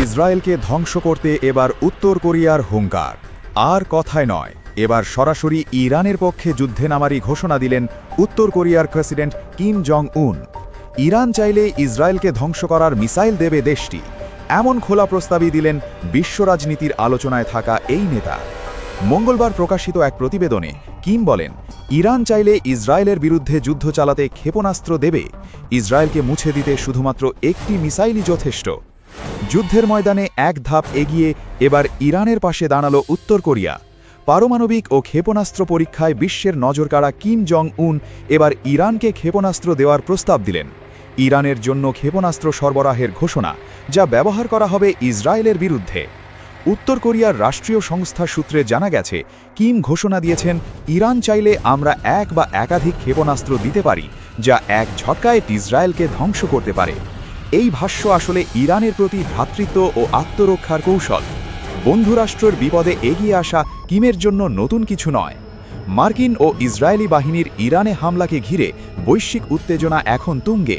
ইসরায়েলকে ধ্বংস করতে এবার উত্তর কোরিয়ার হুঙ্কার। আর কথায় নয়, এবার সরাসরি ইরানের পক্ষে যুদ্ধে নামারই ঘোষণা দিলেন উত্তর কোরিয়ার প্রেসিডেন্ট কিম জং উন। ইরান চাইলে ইসরায়েলকে ধ্বংস করার মিসাইল দেবে দেশটি, এমন খোলা প্রস্তাবই দিলেন বিশ্ব রাজনীতির আলোচনায় থাকা এই নেতা। মঙ্গলবার প্রকাশিত এক প্রতিবেদনে কিম বলেন, ইরান চাইলে ইসরায়েলের বিরুদ্ধে যুদ্ধ চালাতে ক্ষেপণাস্ত্র দেবে, ইসরায়েলকে মুছে দিতে শুধুমাত্র একটি মিসাইলই যথেষ্ট। যুদ্ধের ময়দানে এক ধাপ এগিয়ে এবার ইরানের পাশে দাঁড়ালো উত্তর কোরিয়া। পারমাণবিক ও ক্ষেপণাস্ত্র পরীক্ষায় বিশ্বের নজরকাড়া কিম জং উন এবার ইরানকে ক্ষেপণাস্ত্র দেওয়ার প্রস্তাব দিলেন। ইরানের জন্য ক্ষেপণাস্ত্র সরবরাহের ঘোষণা, যা ব্যবহার করা হবে ইসরায়েলের বিরুদ্ধে। উত্তর কোরিয়ার রাষ্ট্রীয় সংস্থা সূত্রে জানা গেছে, কিম ঘোষণা দিয়েছেন, ইরান চাইলে আমরা এক বা একাধিক ক্ষেপণাস্ত্র দিতে পারি, যা এক ঝটকায় ইসরায়েলকে ধ্বংস করতে পারে। এই ভাষ্য আসলে ইরানের প্রতি ভ্রাতৃত্ব ও আত্মরক্ষার কৌশল। বন্ধুরাষ্ট্রের বিপদে এগিয়ে আসা কিমের জন্য নতুন কিছু নয়। মার্কিন ও ইসরায়েলি বাহিনীর ইরানে হামলাকে ঘিরে বৈশ্বিক উত্তেজনা এখন তুঙ্গে।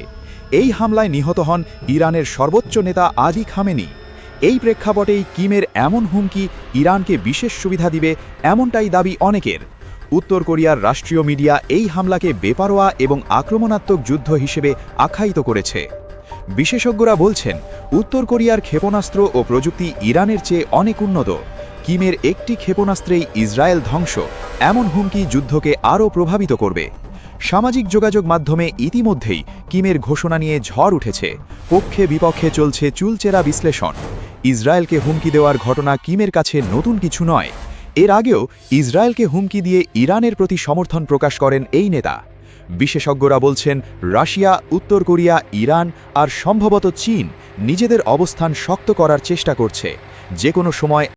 এই হামলায় নিহত হন ইরানের সর্বোচ্চ নেতা আলী খামেনি। এই প্রেক্ষাপটেই কিমের এমন হুমকি ইরানকে বিশেষ সুবিধা দিবে, এমনটাই দাবি অনেকের। উত্তর কোরিয়ার রাষ্ট্রীয় মিডিয়া এই হামলাকে বেপরোয়া এবং আক্রমণাত্মক যুদ্ধ হিসেবে আখ্যায়িত করেছে। বিশেষজ্ঞরা বলছেন, উত্তর কোরিয়ার ক্ষেপণাস্ত্র ও প্রযুক্তি ইরানের চেয়ে অনেক উন্নত। কিমের একটি ক্ষেপণাস্ত্রেই ইসরায়েল ধ্বংস, এমন হুমকি যুদ্ধকে আরও প্রভাবিত করবে। সামাজিক যোগাযোগ মাধ্যমে ইতিমধ্যেই কিমের ঘোষণা নিয়ে ঝড় উঠেছে। পক্ষে বিপক্ষে চলছে চুলচেরা বিশ্লেষণ। ইসরায়েলকে হুমকি দেওয়ার ঘটনা কিমের কাছে নতুন কিছু নয়। এর আগেও ইসরায়েলকে হুমকি দিয়ে ইরানের প্রতি সমর্থন প্রকাশ করেন এই নেতা। বিশেষজ্ঞরা বলছেন, রাশিয়া, উত্তর কোরিয়া, ইরান আর সম্ভবত চীন নিজেদের অবস্থান শক্ত করার চেষ্টা করছে। যে কোনো সময়